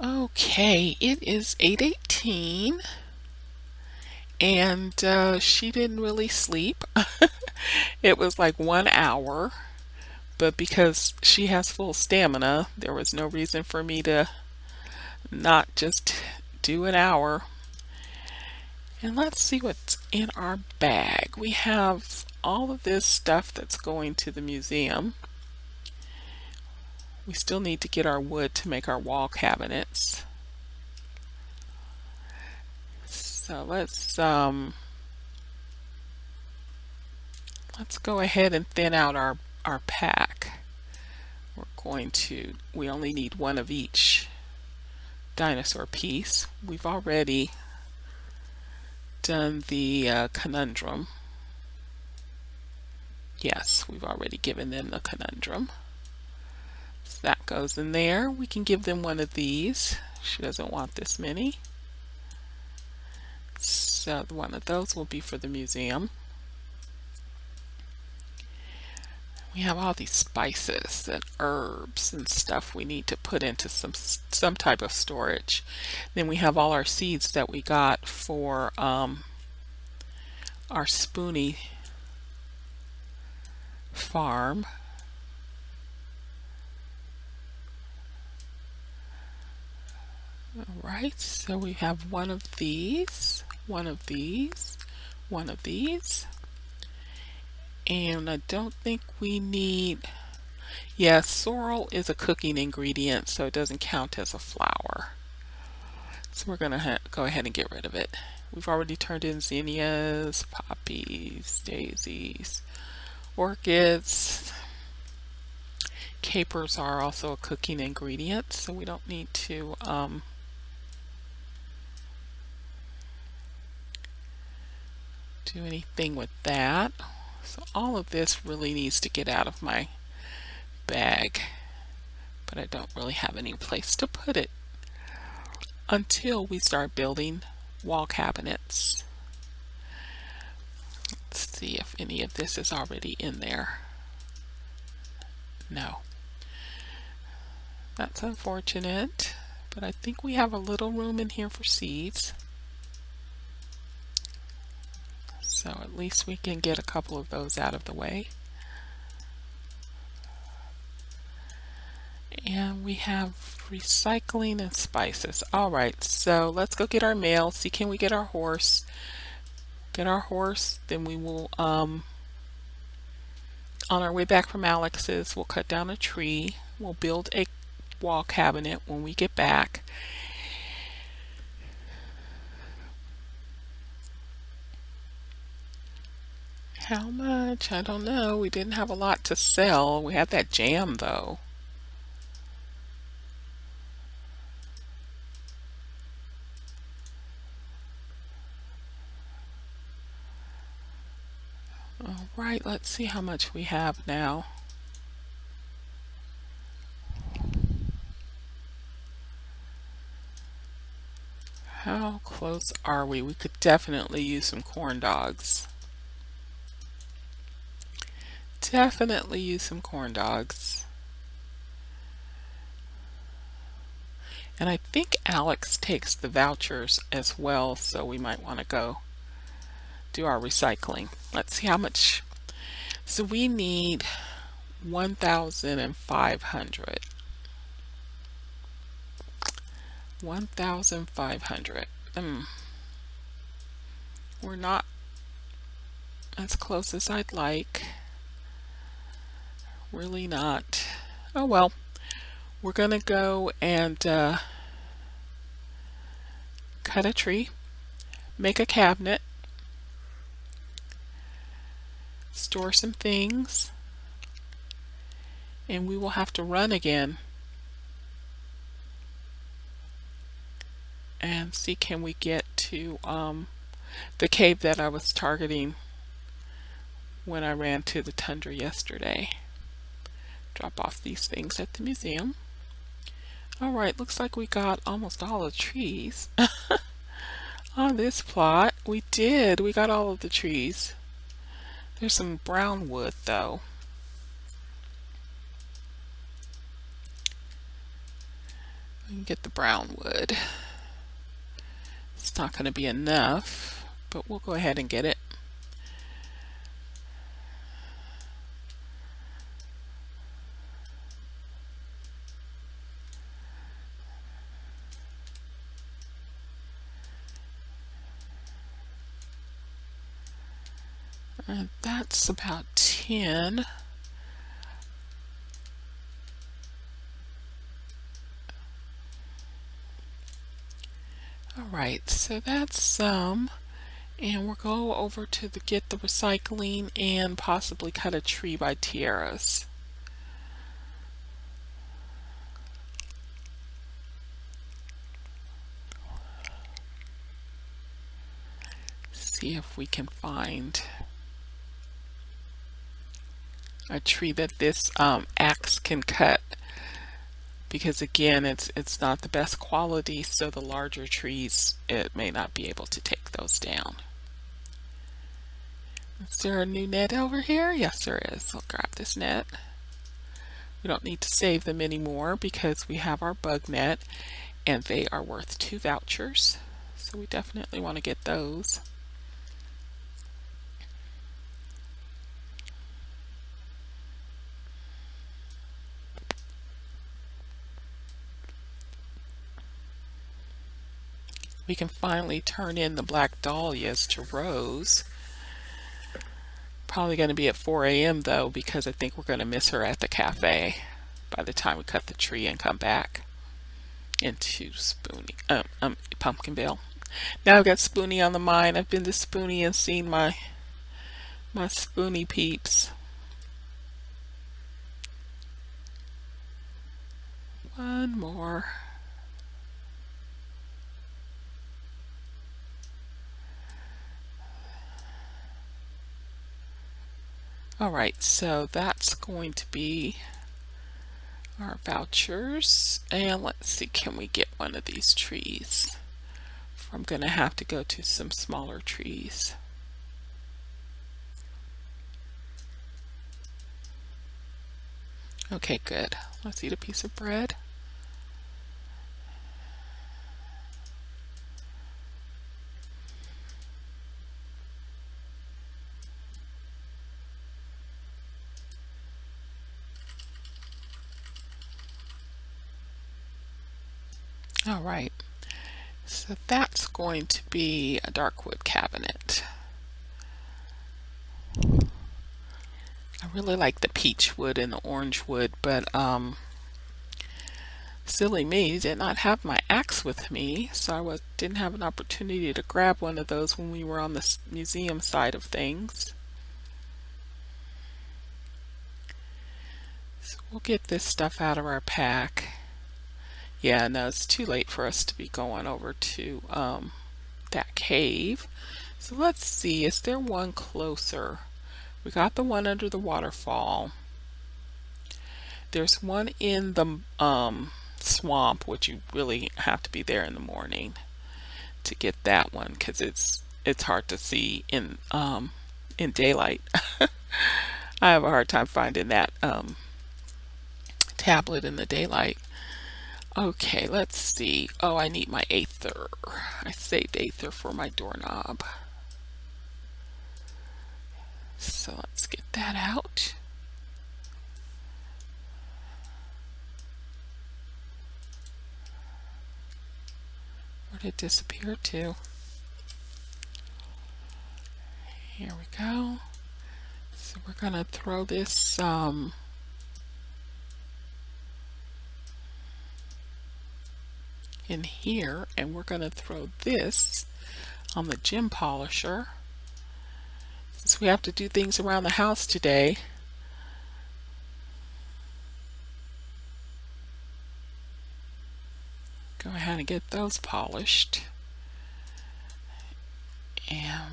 Okay, it is 8:18 and she didn't really sleep. It was like 1 hour, but because she has full stamina, there was no reason for me to not just do an hour. And let's see what's in our bag. We have all of this stuff that's going to the museum. We still need to get our wood to make our wall cabinets. So let's go ahead and thin out our pack. We only need one of each dinosaur piece. We've already done the conundrum. Yes, we've already given them the conundrum. So that goes in there. We can give them one of these. She doesn't want this many. So one of those will be for the museum. We have all these spices and herbs and stuff we need to put into some type of storage. Then we have all our seeds that we got for our Spoonie farm. Alright, so we have one of these, one of these, one of these. And I don't think we need, yeah, sorrel is a cooking ingredient, so it doesn't count as a flower. So we're going to go ahead and get rid of it. We've already turned in zinnias, poppies, daisies, orchids. Capers are also a cooking ingredient, so we don't need to do anything with that. So all of this really needs to get out of my bag, but I don't really have any place to put it until we start building wall cabinets. Let's see if any of this is already in there. No. That's unfortunate, but I think we have a little room in here for seeds. So at least we can get a couple of those out of the way. And we have recycling and spices. Alright, so let's go get our mail, see can we get our horse. Get our horse, then we will, on our way back from Alex's, we'll cut down a tree. We'll build a wall cabinet when we get back. How much? I don't know. We didn't have a lot to sell. We had that jam though. All right, let's see how much we have now. How close are we? We could definitely use some corn dogs. Definitely use some corn dogs. And I think Alex takes the vouchers as well, so we might want to go do our recycling. Let's see how much. So we need 1,500. 1,500. We're not as close as I'd like. Really not. Oh well. We're going to go and cut a tree, make a cabinet, store some things, and we will have to run again and see can we get to the cave that I was targeting when I ran to the tundra yesterday. Drop off these things at the museum. Alright, looks like we got almost all the trees on this plot. We did. We got all of the trees. There's some brown wood though. And get the brown wood. It's not going to be enough, but we'll go ahead and get it. And that's about 10. Alright, so that's some. And we'll go over to get the recycling and possibly cut a tree by tiaras. See if we can find a tree that this axe can cut, because again it's not the best quality, so the larger trees, it may not be able to take those down. Is there a new net over here? Yes, there is. I'll grab this net. We don't need to save them anymore because we have our bug net and they are worth 2 vouchers, so we definitely want to get those. We can finally turn in the black dahlias to rose. Probably going to be at 4 a.m. though, because I think we're going to miss her at the cafe by the time we cut the tree and come back into Spoonie, Pumpkinville. Now I've got Spoonie on the mind. I've been to Spoonie and seen my Spoonie peeps. One more. Alright, so that's going to be our vouchers. And let's see, can we get one of these trees? I'm going to have to go to some smaller trees. Okay, good. Let's eat a piece of bread. All right, so that's going to be a dark wood cabinet. I really like the peach wood and the orange wood, but silly me, did not have my axe with me, so I didn't have an opportunity to grab one of those when we were on the museum side of things. So we'll get this stuff out of our pack. Yeah, no, it's too late for us to be going over to that cave. So let's see, is there one closer? We got the one under the waterfall. There's one in the swamp, which you really have to be there in the morning to get that one, because it's hard to see in daylight. I have a hard time finding that tablet in the daylight. Okay, let's see. Oh, I need my Aether. I saved Aether for my doorknob. So let's get that out. Where did it disappear to? Here we go. So we're gonna throw this in here, and we're going to throw this on the gem polisher. Since we have to do things around the house today, go ahead and get those polished. And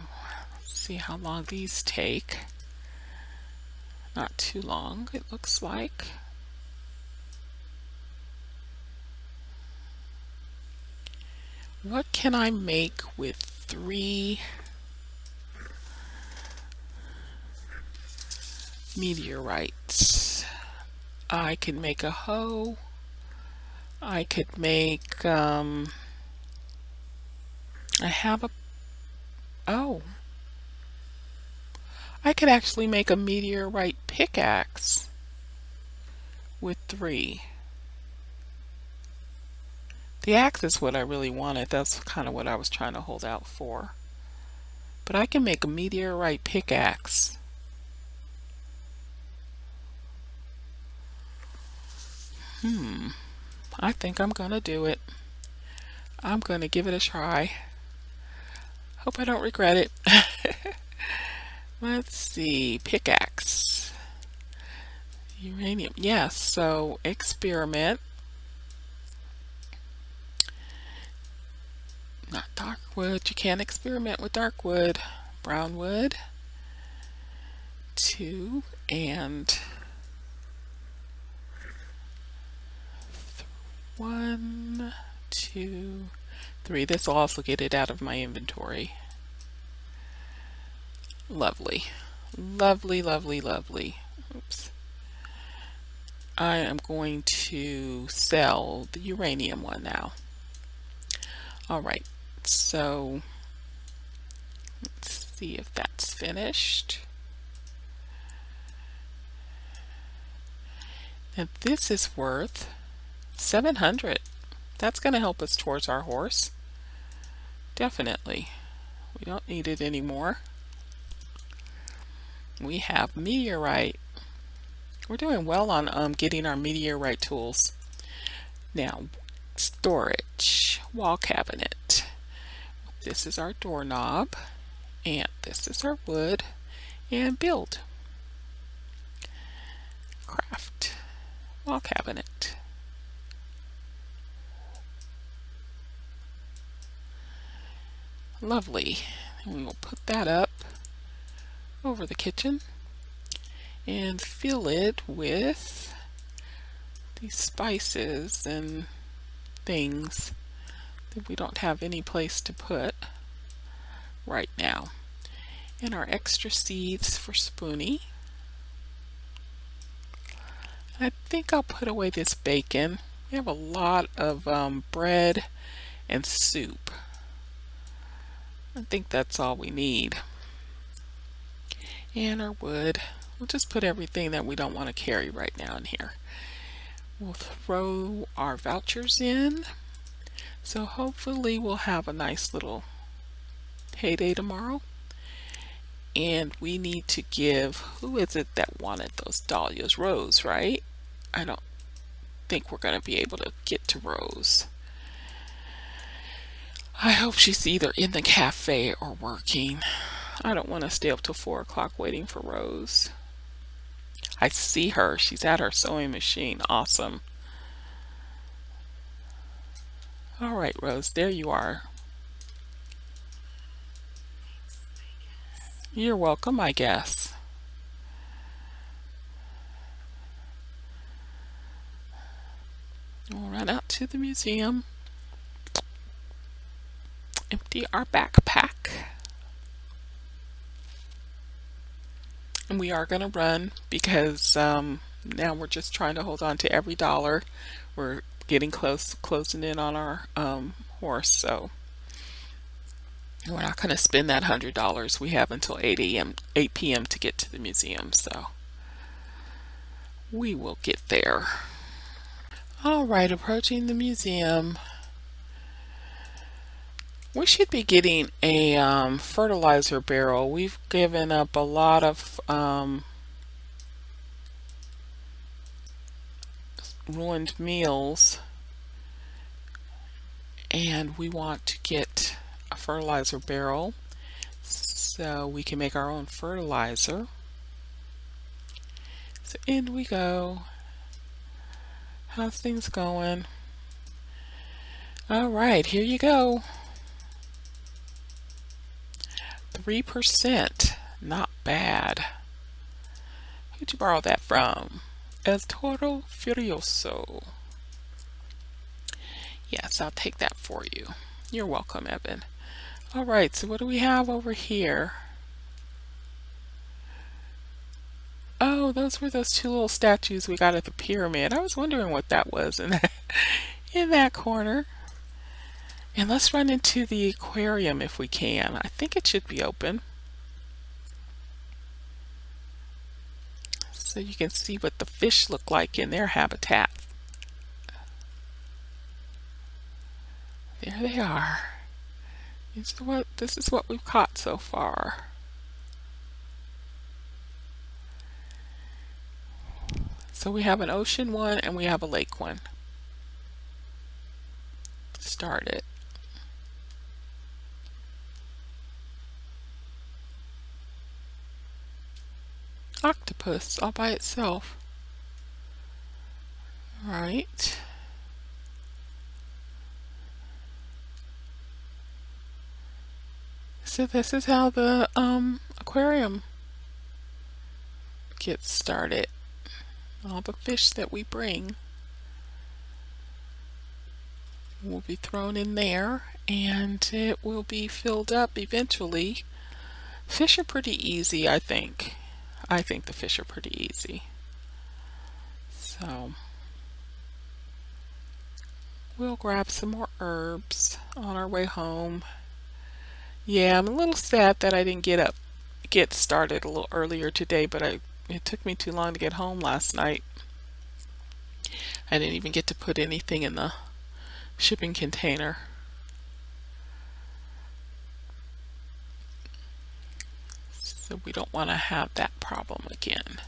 let's see how long these take. Not too long, it looks like. What can I make with 3 meteorites? I can make a hoe, I could make, I have a, oh, I could actually make a meteorite pickaxe with 3. The axe is what I really wanted. That's kind of what I was trying to hold out for. But I can make a meteorite pickaxe. I think I'm gonna do it. I'm gonna give it a try. Hope I don't regret it. Let's see, pickaxe. Uranium, yes, so experiment. Not dark wood, you can't experiment with dark wood. Brown wood. 2 and 1, 2, 3. This will also get it out of my inventory. Lovely. Lovely, lovely, lovely. Oops. I am going to sell the uranium one now. Alright, so let's see if that's finished. And this is worth 700. That's going to help us towards our horse. Definitely. We don't need it anymore. We have meteorite. We're doing well on getting our meteorite tools. Now, storage, wall cabinet. This is our doorknob, and this is our wood, and build. Craft, wall cabinet. Lovely. And we will put that up over the kitchen and fill it with these spices and things that we don't have any place to put right now. And our extra seeds for Spoonie. I think I'll put away this bacon. We have a lot of bread and soup. I think that's all we need. And our wood. We'll just put everything that we don't want to carry right now in here. We'll throw our vouchers in. So hopefully we'll have a nice little payday tomorrow. And we need to give, who is it that wanted those dahlias? Rose, right? I don't think we're going to be able to get to Rose. I hope she's either in the cafe or working. I don't want to stay up till 4 o'clock waiting for Rose. I see her. She's at her sewing machine. Awesome. All right, Rose, there you are. You're welcome, I guess. We'll run out to the museum. Empty our backpack. And we are going to run because now we're just trying to hold on to every dollar. We're getting closing in on our horse, so we're not going to spend that $100. We have until 8 p.m. to get to the museum, so we will get there. All right, approaching the museum. We should be getting a fertilizer barrel. We've given up a lot of ruined meals, and we want to get a fertilizer barrel so we can make our own fertilizer. So in we go. How's things going? All right, here you go. 3%, not bad. Who'd you borrow that from? El Toro Furioso. Yes, I'll take that for you. You're welcome, Evan. All right, so what do we have over here? Oh, those were those 2 little statues we got at the pyramid. I was wondering what that was. And in that corner. And let's run into the aquarium if we can. I think it should be open. So you can see what the fish look like in their habitat. There they are. This is what we've caught so far. So we have an ocean one and we have a lake one. Start it. Octopus all by itself. Right. So this is how the aquarium gets started. All the fish that we bring will be thrown in there and it will be filled up eventually. Fish are pretty easy, I think. I think the fish are pretty easy. So we'll grab some more herbs on our way home. Yeah, I'm a little sad that I didn't get started a little earlier today, but it took me too long to get home last night. I didn't even get to put anything in the shipping container. So we don't want to have that problem again.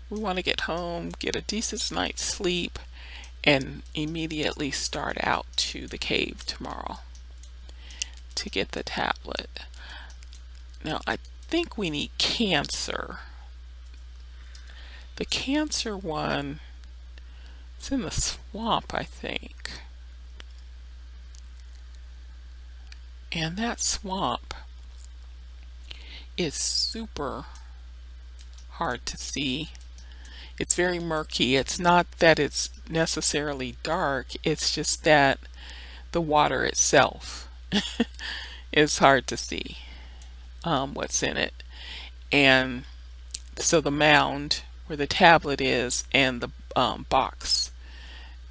We want to get home, get a decent night's sleep, and immediately start out to the cave tomorrow to get the tablet. Now I think we need Cancer. The Cancer one is in the swamp, I think. And that swamp is super hard to see. It's very murky. It's not that it's necessarily dark, it's just that the water itself is hard to see what's in it. And so the mound where the tablet is and the box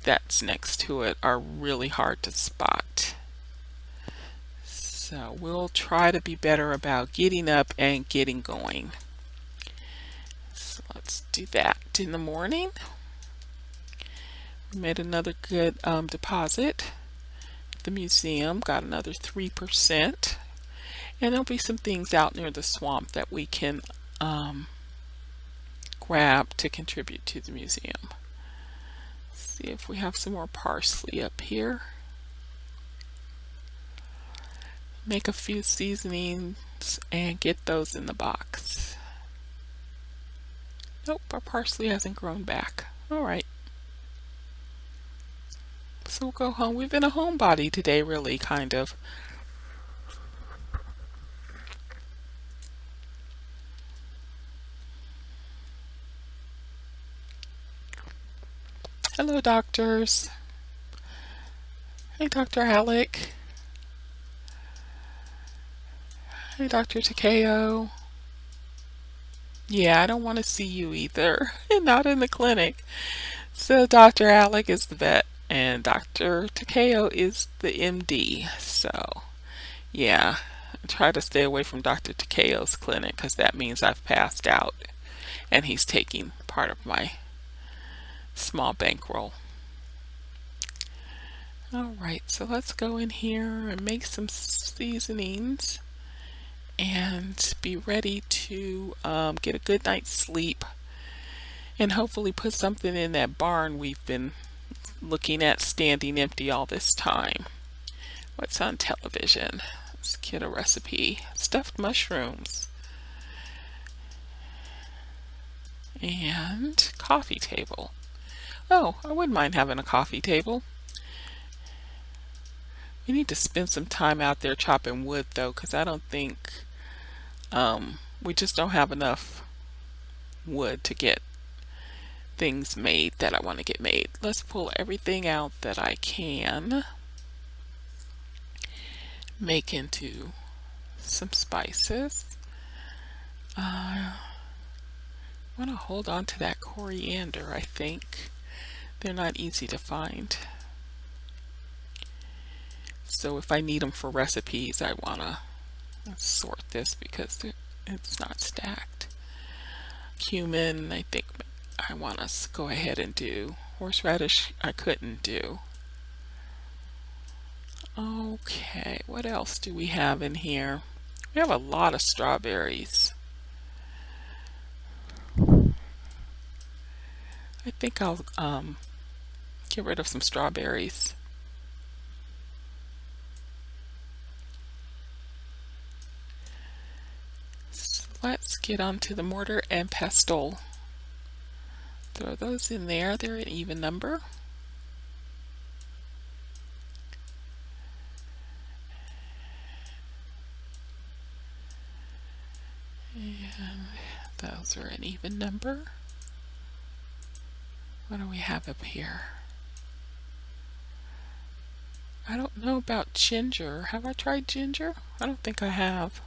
that's next to it are really hard to spot. So we'll try to be better about getting up and getting going. So let's do that in the morning. We made another good deposit at the museum, got another 3%. And there'll be some things out near the swamp that we can grab to contribute to the museum. See if we have some more parsley up here. Make a few seasonings and get those in the box. Nope, our parsley hasn't grown back. Alright. So we'll go home. We've been a homebody today, really, kind of. Hello, doctors. Hey, Dr. Alec. Hey, Dr. Takeo. Yeah, I don't want to see you either. Not in the clinic. So Dr. Alec is the vet and Dr. Takeo is the MD. So yeah, I try to stay away from Dr. Takeo's clinic because that means I've passed out and he's taking part of my small bankroll. Alright, so let's go in here and make some seasonings and be ready to get a good night's sleep and hopefully put something in that barn we've been looking at standing empty all this time. What's on television? Let's get a recipe. Stuffed mushrooms and coffee table. Oh, I wouldn't mind having a coffee table. We need to spend some time out there chopping wood though, because I don't think we just don't have enough wood to get things made that I want to get made. Let's pull everything out that I can make into some spices. I want to hold on to that coriander. I think they're not easy to find. So if I need them for recipes, I want to sort this because it's not stacked. Cumin, I think I want to go ahead and do. Horseradish, I couldn't do. Okay, what else do we have in here? We have a lot of strawberries. I think I'll get rid of some strawberries. So let's get onto the mortar and pestle. Throw those in there. They're an even number. And those are an even number. What do we have up here? I don't know about ginger. Have I tried ginger? I don't think I have.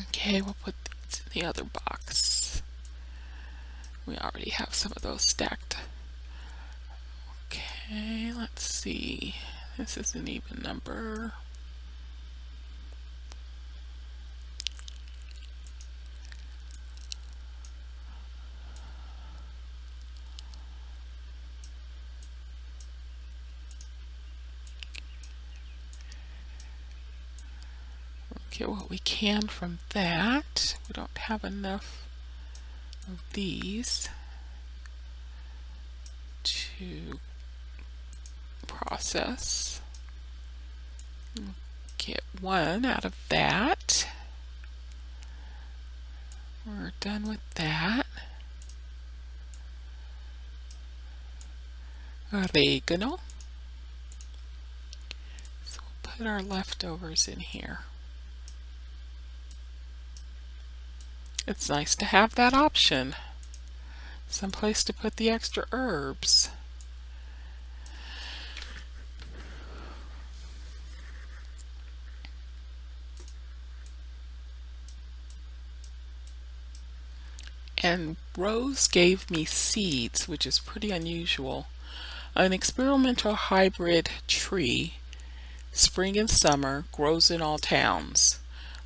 Okay, we'll put these in the other box. We already have some of those stacked. Okay, let's see. This is an even number. Get what we can from that. We don't have enough of these to process. Get one out of that. We're done with that. Oregano. So we'll put our leftovers in here. It's nice to have that option. Some place to put the extra herbs. And Rose gave me seeds, which is pretty unusual. An experimental hybrid tree, spring and summer, grows in all towns.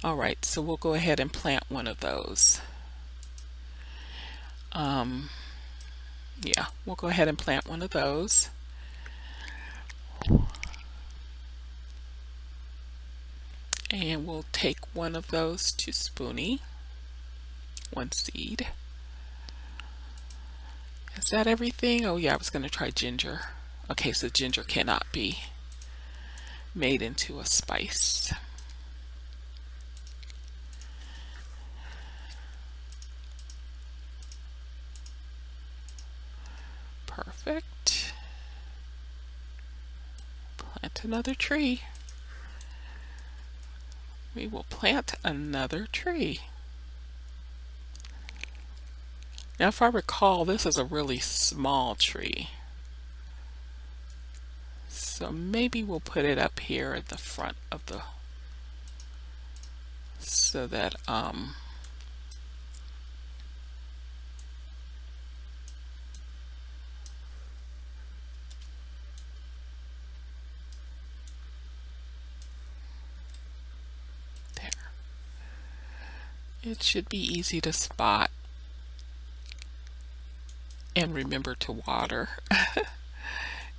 Alright, so we'll go ahead and plant one of those. Yeah, we'll go ahead and plant one of those. And we'll take one of those to Spoonie. One seed. Is that everything? Oh yeah, I was going to try ginger. Okay, so ginger cannot be made into a spice. Perfect. Plant another tree. We will plant another tree. Now if I recall, this is a really small tree. So maybe we'll put it up here at the front of the, so that there. It should be easy to spot and remember to water.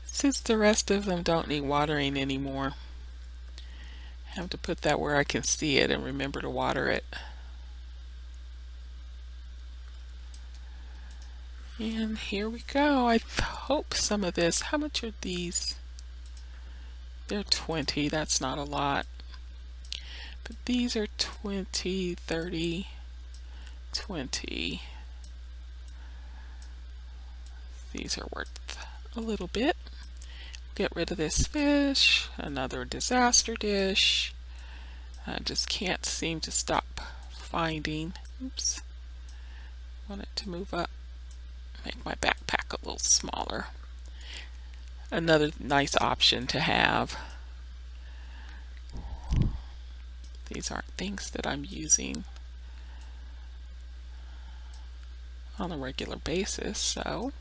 Since the rest of them don't need watering anymore, I have to put that where I can see it and remember to water it. And here we go. I hope some of this, how much are these? They're 20, that's not a lot. But these are 20, 30, 20. These are worth a little bit. Get rid of this fish, another disaster dish. I just can't seem to stop finding. Oops. Want it to move up. Make my backpack a little smaller. Another nice option to have. These aren't things that I'm using on a regular basis, so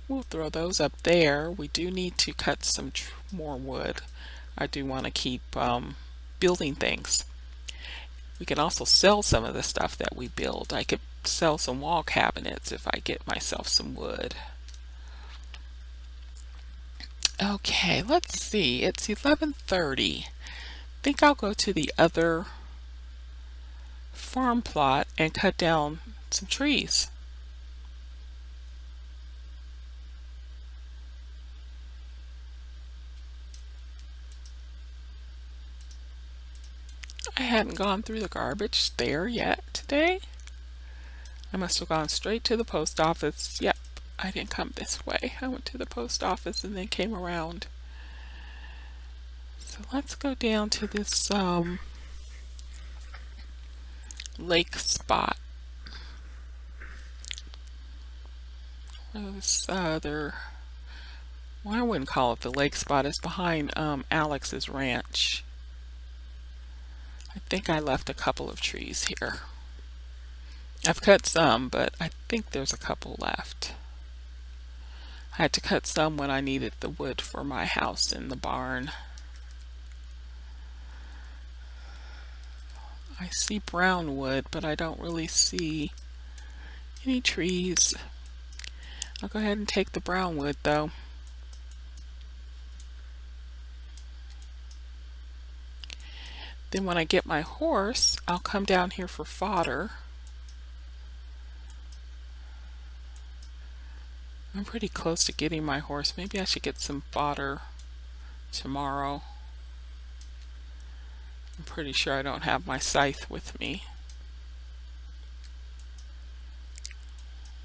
We'll throw those up there. We do need to cut some more wood. I do want to keep building things. We can also sell some of the stuff that we build. I could sell some wall cabinets if I get myself some wood. Okay, let's see. It's 11:30. I think I'll go to the other farm plot and cut down some trees. I hadn't gone through the garbage there yet today. I must have gone straight to the post office. Yep, I didn't come this way. I went to the post office and then came around. So let's go down to this lake spot. This other, well, I wouldn't call it the lake spot. It's behind Alex's ranch. I think I left a couple of trees here. I've cut some, but I think there's a couple left. I had to cut some when I needed the wood for my house in the barn. I see brown wood, but I don't really see any trees. I'll go ahead and take the brown wood though. Then when I get my horse, I'll come down here for fodder. I'm pretty close to getting my horse. Maybe I should get some fodder tomorrow. I'm pretty sure I don't have my scythe with me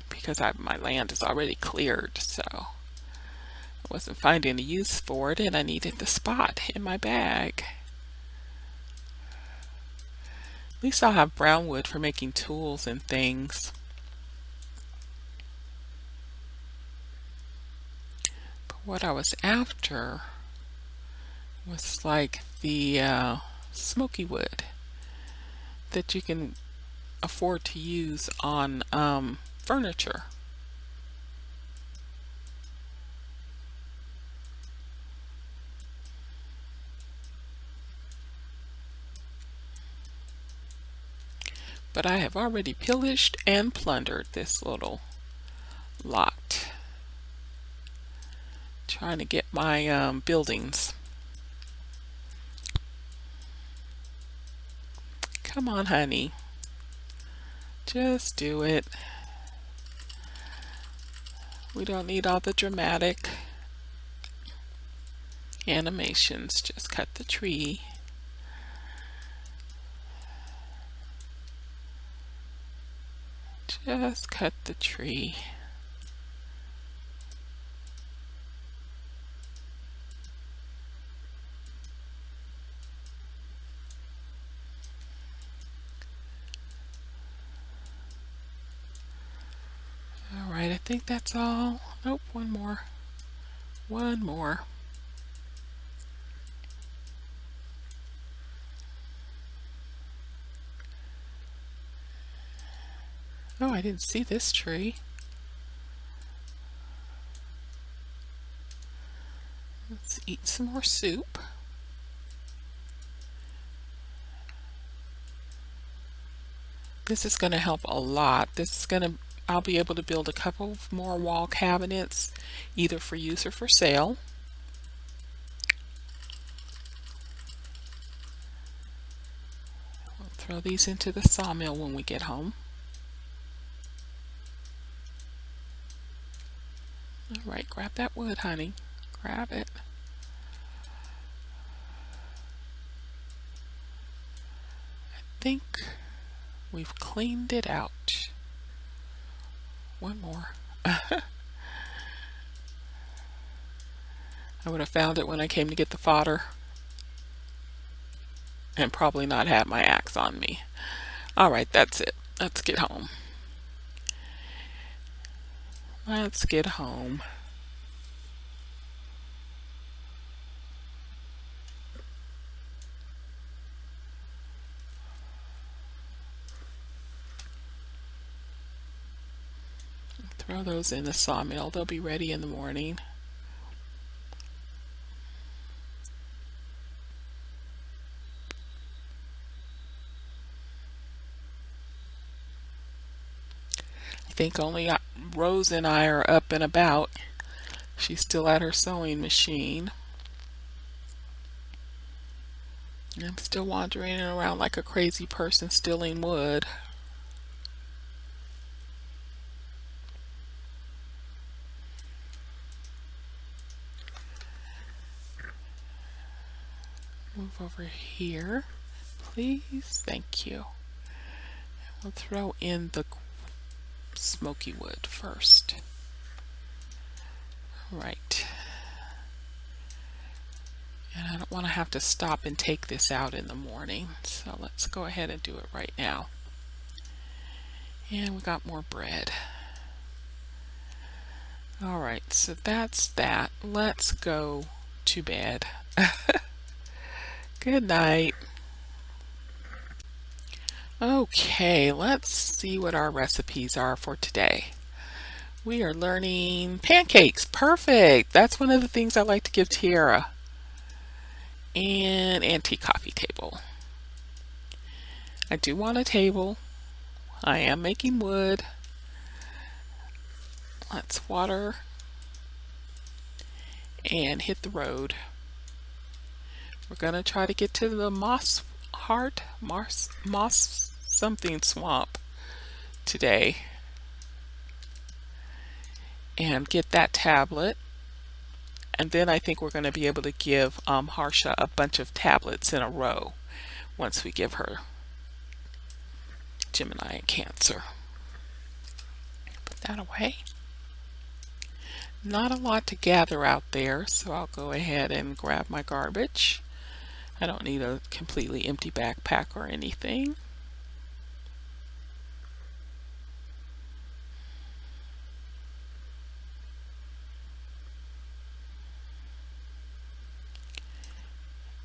because my land is already cleared, so I wasn't finding a use for it and I needed the spot in my bag. At least I'll have brown wood for making tools and things. But what I was after was like the smoky wood that you can afford to use on furniture. But I have already pillaged and plundered this little lot, trying to get my buildings. Come on, honey. Just do it. We don't need all the dramatic animations. Just cut the tree. Just cut the tree. Alright, I think that's all. Nope, one more. One more. Oh, I didn't see this tree. Let's eat some more soup. This is going to help a lot. I'll be able to build a couple more wall cabinets, either for use or for sale. We'll throw these into the sawmill when we get home. All right, grab that wood, honey. Grab it. I think we've cleaned it out. One more. I would have found it when I came to get the fodder and probably not had my axe on me. All right, that's it. Let's get home. Let's get home. throw those in the sawmill. They'll be ready in the morning. I think only Rose and I are up and about. She's still at her sewing machine. I'm still wandering around like a crazy person stealing wood. Move over here, please. Thank you. We'll throw in the smoky wood first. Right. And I don't want to have to stop and take this out in the morning, so let's go ahead and do it right now. And we got more bread. Alright, so that's that. Let's go to bed. Good night. Okay, let's see what our recipes are for today. We are learning pancakes. Perfect. That's one of the things I like to give Tiara. And antique coffee table. I do want a table. I am making wood. Let's water and hit the road. We're gonna try to get to the moss something swamp today and get that tablet. And then I think we're going to be able to give Harsha a bunch of tablets in a row once we give her Gemini and Cancer. Put that away. Not a lot to gather out there, so I'll go ahead and grab my garbage. I don't need a completely empty backpack or anything.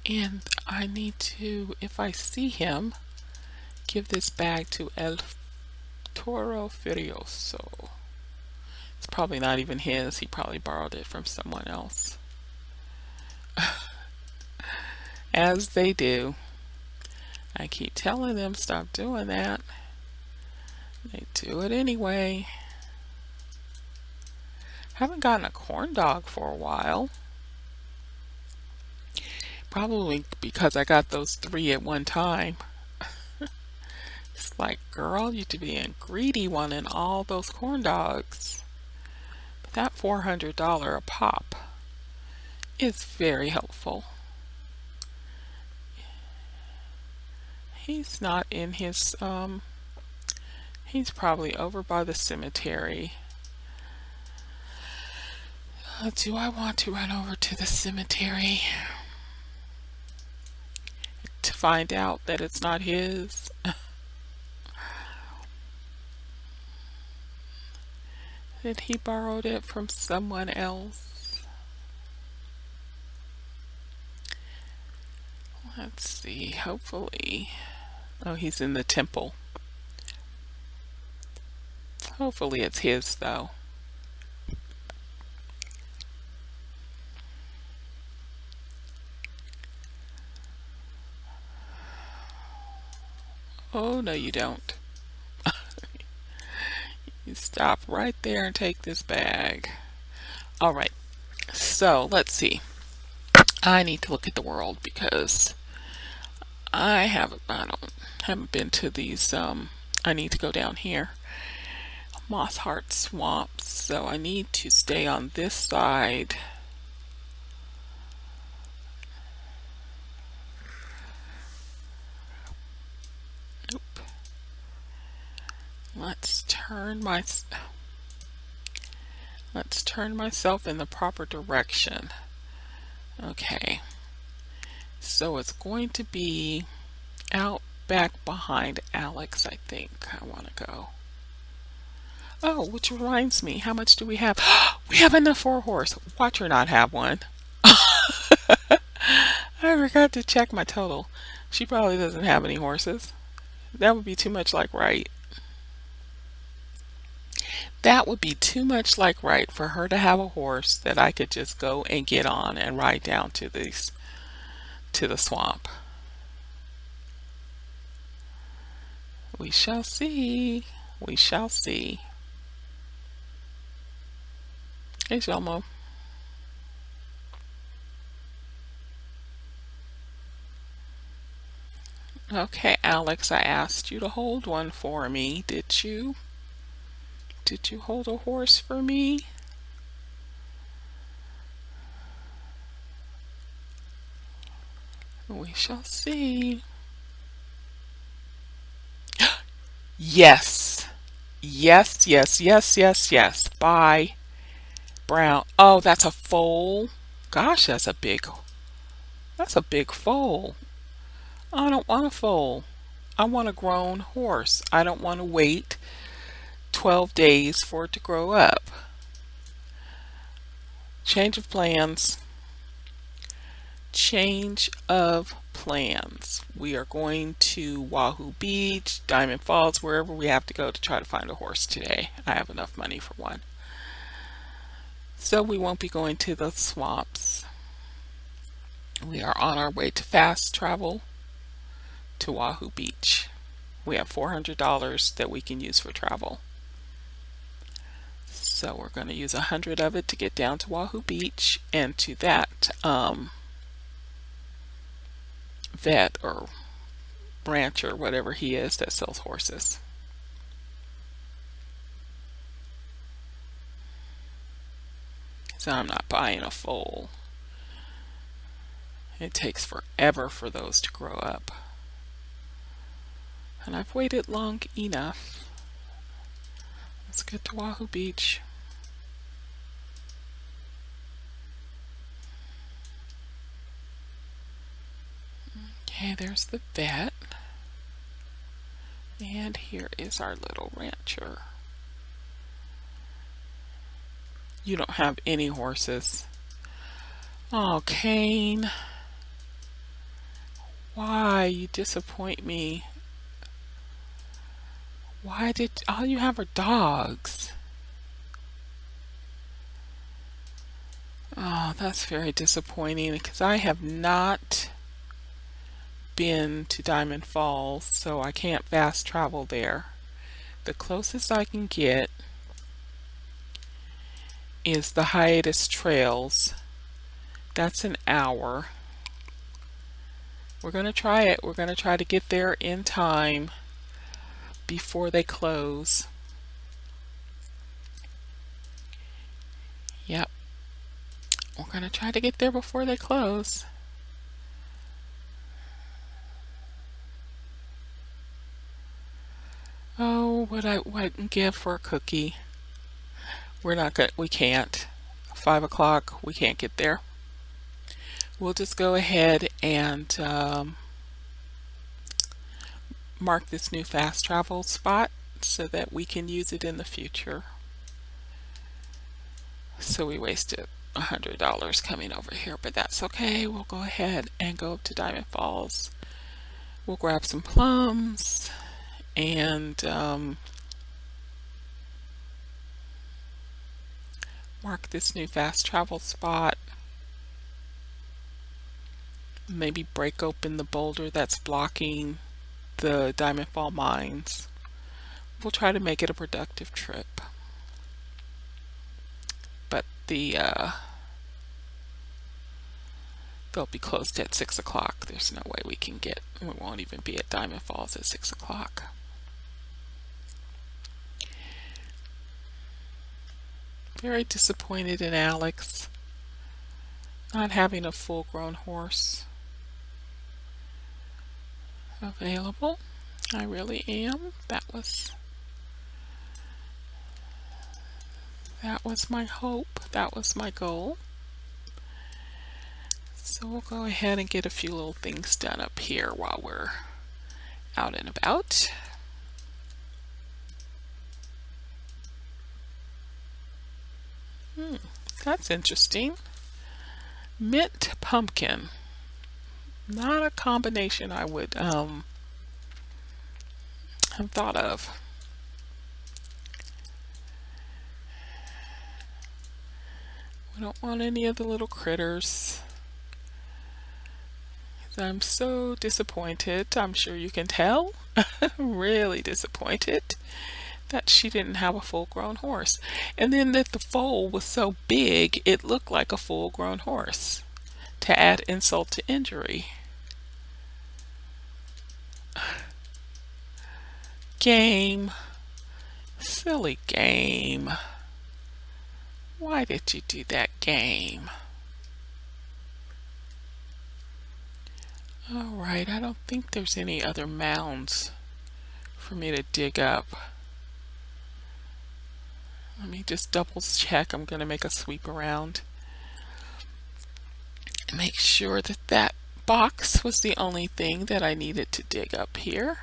And I need to, if I see him, give this bag to El Toro Furioso. It's probably not even his. He probably borrowed it from someone else. As they do. I keep telling them stop doing that. They do it anyway. Haven't gotten a corn dog for a while. Probably because I got those 3 at one time. It's like, girl, you to be a greedy one in all those corn dogs. But that $400 a pop is very helpful. He's not in his, he's probably over by the cemetery. Do I want to run over to the cemetery to find out that it's not his? That he borrowed it from someone else? Let's see, hopefully. Oh, he's in the temple. Hopefully it's his, though. Oh, no, you don't. You stop right there and take this bag. All right, so let's see. I need to look at the world because I haven't been to these. I need to go down here, Moss Heart Swamp. So I need to stay on this side. Let's turn myself in the proper direction. Okay, so it's going to be out back behind Alex. I think I want to go. Oh, which reminds me, how much do we have? We have enough for a horse. Watch her not have one. I forgot to check my total. She probably doesn't have any horses. That would be too much like right. That would be too much like right for her to have a horse that I could just go and get on and ride down to the swamp. We shall see. We shall see. Hey, Jelmo. Okay, Alex, I asked you to hold one for me. Did you? Did you hold a horse for me? We shall see. Yes. Yes, yes, yes, yes, yes. Bye. Brown. Oh, that's a foal. Gosh, that's a big foal. I don't want a foal. I want a grown horse. I don't want to wait 12 days for it to grow up. Change of plans. Change of plans. We are going to Wahoo Beach, Diamond Falls, wherever we have to go to try to find a horse today. I have enough money for one. So we won't be going to the swamps. We are on our way to fast travel to Wahoo Beach. We have $400 that we can use for travel. So we're going to use 100 of it to get down to Wahoo Beach and to that vet or rancher, whatever he is, that sells horses. So I'm not buying a foal. It takes forever for those to grow up. And I've waited long enough. Let's get to Wahoo Beach. Okay, there's the vet. And here is our little rancher. You don't have any horses. Oh, Kane. Why? You disappoint me. Why did all you have are dogs? Oh, that's very disappointing because I have not been to Diamond Falls, so I can't fast travel there. The closest I can get is the Hiatus Trails. That's an hour. We're going to try it. We're going to try to get there in time before they close. Yep. We're going to try to get there before they close. Oh, what I wouldn't give for a cookie. We can't. 5 o'clock, we can't get there. We'll just go ahead and mark this new fast travel spot so that we can use it in the future. So we wasted $100 coming over here, but that's okay. We'll go ahead and go up to Diamond Falls. We'll grab some plums and mark this new fast travel spot. Maybe break open the boulder that's blocking the Diamond Fall mines. We'll try to make it a productive trip. But they'll be closed at 6 o'clock. There's no way we won't even be at Diamond Falls at 6 o'clock. Very disappointed in Alex not having a full-grown horse available. I really am. That was my hope. That was my goal. So we'll go ahead and get a few little things done up here while we're out and about. That's interesting. Mint pumpkin. Not a combination I would have thought of. We don't want any of the little critters. I'm so disappointed. I'm sure you can tell. Really disappointed that she didn't have a full-grown horse. And then that the foal was so big, it looked like a full-grown horse. To add insult to injury. Game. Silly game. Why did you do that, game? Alright, I don't think there's any other mounds for me to dig up. Let me just double check. I'm going to make a sweep around. Make sure that that box was the only thing that I needed to dig up here.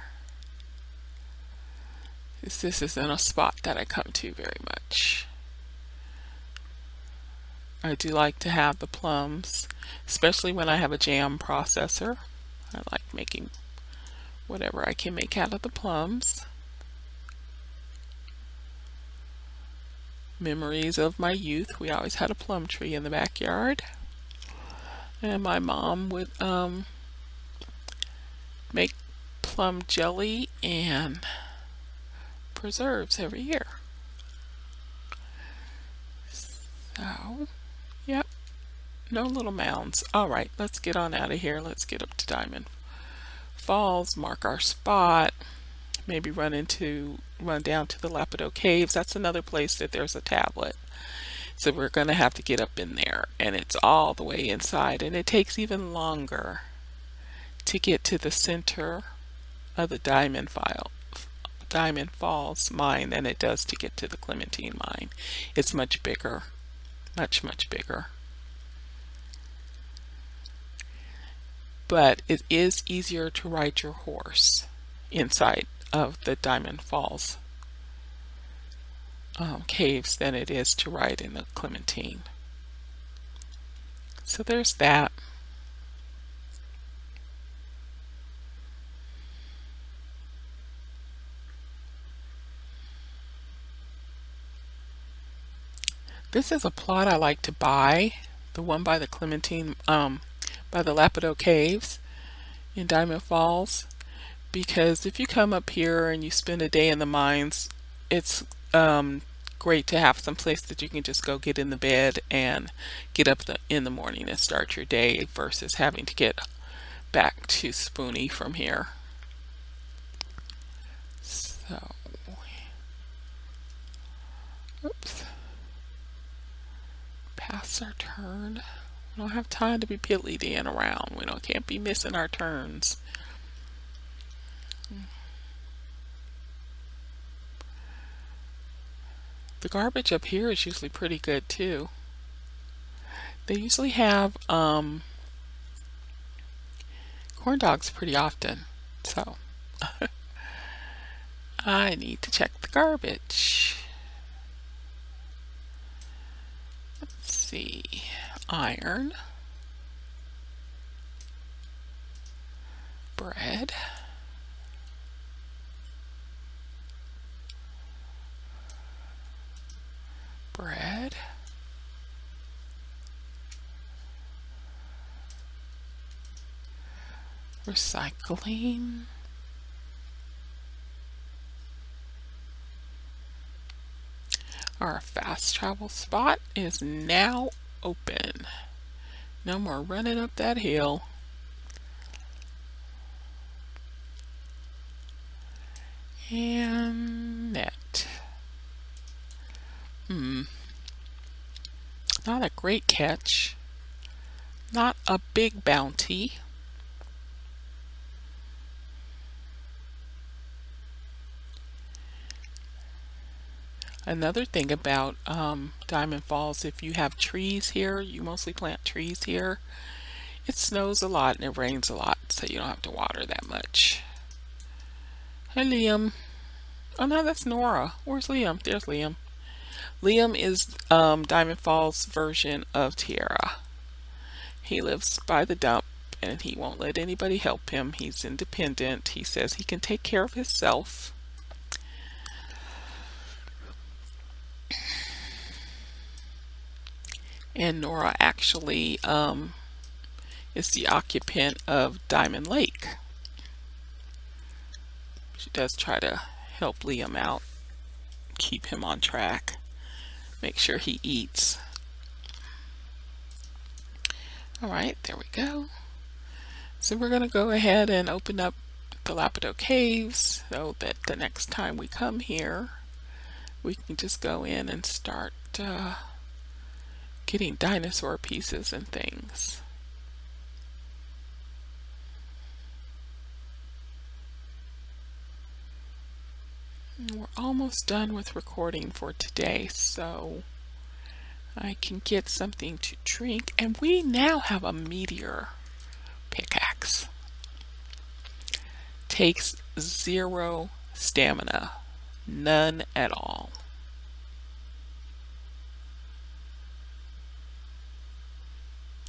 This isn't a spot that I come to very much. I do like to have the plums, especially when I have a jam processor. I like making whatever I can make out of the plums. Memories of my youth. We always had a plum tree in the backyard. And my mom would make plum jelly and preserves every year. So, yep, no little mounds. Alright, let's get on out of here. Let's get up to Diamond Falls, mark our spot, maybe run down to the Lapido Caves. That's another place that there's a tablet. So we're going to have to get up in there, and it's all the way inside, and it takes even longer to get to the center of the Diamond Falls mine than it does to get to the Clementine mine. It's much bigger, much bigger. But it is easier to ride your horse inside of the Diamond Falls caves than it is to ride in the Clementine. So there's that. This is a plot I like to buy, the one by the Clementine, by the Lapido Caves in Diamond Falls, because if you come up here and you spend a day in the mines, it's great to have some place that you can just go get in the bed and get up in the morning and start your day versus having to get back to Spoonie from here. So, oops. Pass our turn. We don't have time to be pilly-dallying around. We can't be missing our turns. The garbage up here is usually pretty good too. They usually have corn dogs pretty often, so I need to check the garbage. Let's see, iron, bread, recycling, our fast travel spot is now open. No more running up that hill. And net. Not a great catch. Not a big bounty. Another thing about Diamond Falls, if you have trees here, you mostly plant trees here, it snows a lot and it rains a lot, so you don't have to water that much. Hi, Liam. Oh no, that's Nora. Where's Liam? There's Liam. Liam is Diamond Falls' version of Tiara. He lives by the dump and he won't let anybody help him. He's independent. He says he can take care of himself. And Nora actually is the occupant of Diamond Lake. She does try to help Liam out, keep him on track, make sure he eats. All right, there we go. So we're going to go ahead and open up the Lapido Caves so that the next time we come here, we can just go in and start getting dinosaur pieces and things. And we're almost done with recording for today, so I can get something to drink. And we now have a meteor pickaxe. Takes 0 stamina, none at all.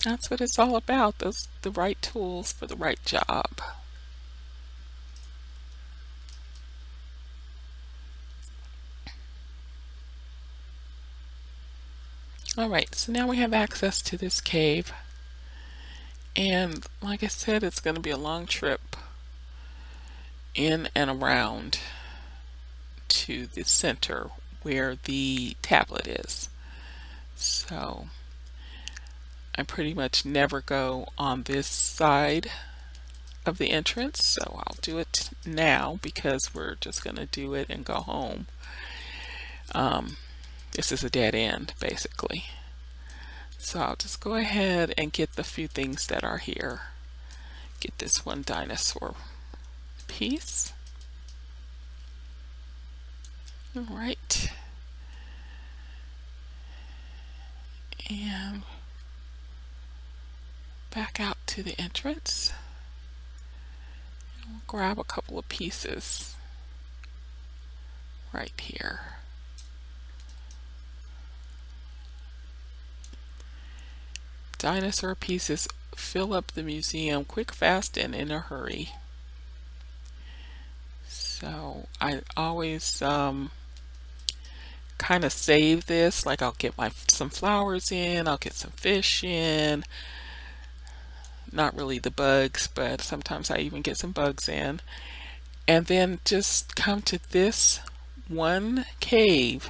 That's what it's all about, the right tools for the right job. Alright, so now we have access to this cave, and like I said, it's going to be a long trip in and around to the center where the tablet is. So I pretty much never go on this side of the entrance, so I'll do it now because we're just going to do it and go home. This is a dead end basically. So I'll just go ahead and get the few things that are here. Get this one dinosaur piece. All right. And back out to the entrance. And we'll grab a couple of pieces right here. Dinosaur pieces fill up the museum quick, fast, and in a hurry. So I always kind of save this, like I'll get some flowers in, I'll get some fish in, not really the bugs, but sometimes I even get some bugs in, and then just come to this one cave,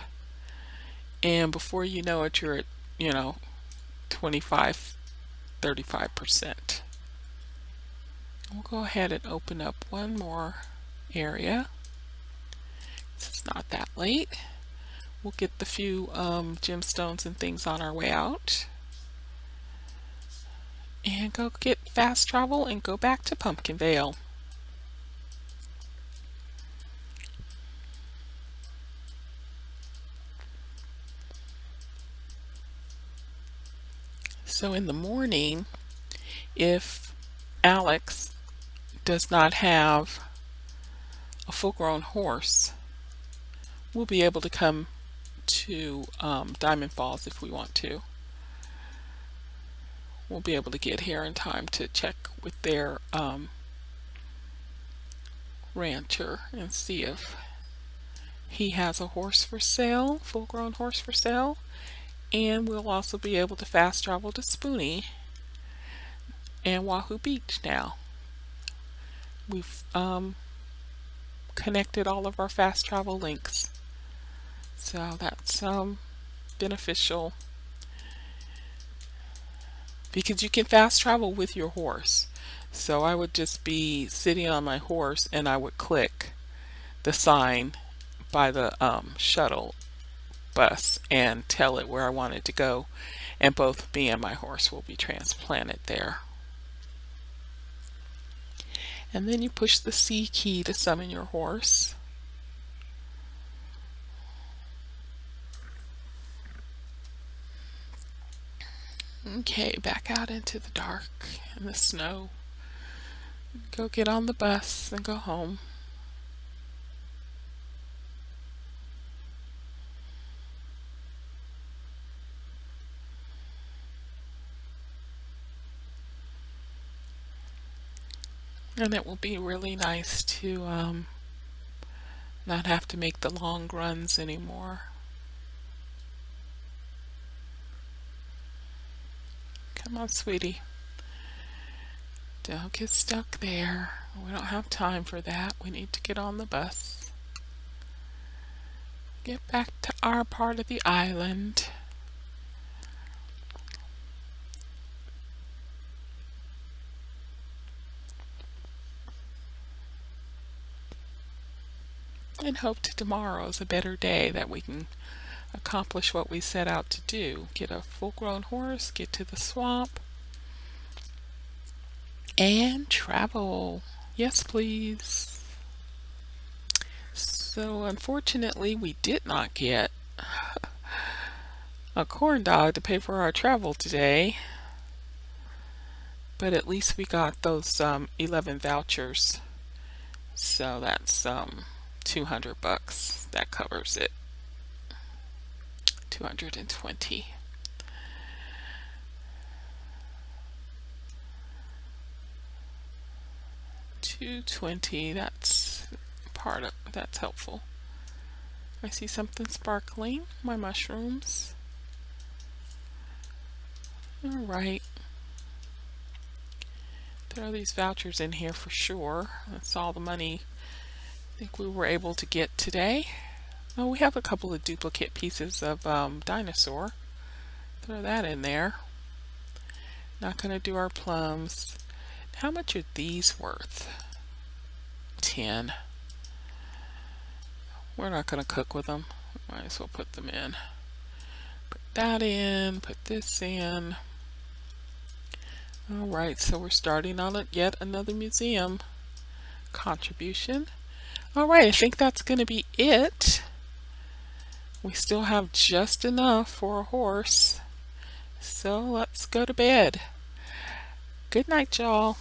and before you know it, you're at 25-35%. We'll go ahead and open up one more area. It's not that late. We'll get the few gemstones and things on our way out, and go get fast travel and go back to Pumpkin Vale. So in the morning, if Alex does not have a full-grown horse, we'll be able to come to Diamond Falls if we want to. We'll be able to get here in time to check with their rancher and see if he has a horse for sale, full-grown horse for sale. And we'll also be able to fast travel to Spoonie and Wahoo Beach now. We've connected all of our fast travel links. So that's beneficial, because you can fast travel with your horse. So I would just be sitting on my horse and I would click the sign by the shuttle bus and tell it where I wanted to go, and both me and my horse will be transplanted there. And then you push the C key to summon your horse. Okay, back out into the dark and the snow. Go get on the bus and go home. And it will be really nice to not have to make the long runs anymore. Come on, sweetie. Don't get stuck there. We don't have time for that. We need to get on the bus. Get back to our part of the island. And hope tomorrow is a better day, that we can accomplish what we set out to do. Get a full-grown horse, get to the swamp, and travel. Yes, please. So unfortunately, we did not get a corn dog to pay for our travel today, but at least we got those 11 vouchers. So that's 200 bucks. That covers it. 220. $220. That's that's helpful. I see something sparkling. My mushrooms. All right. There are these vouchers in here for sure. That's all the money I think we were able to get today. Oh, we have a couple of duplicate pieces of dinosaur. Throw that in there. Not going to do our plums. How much are these worth? 10. We're not going to cook with them. Might as well put them in. Put that in. Put this in. Alright, so we're starting on yet another museum contribution. Alright, I think that's going to be it. We still have just enough for a horse. So let's go to bed. Good night, y'all.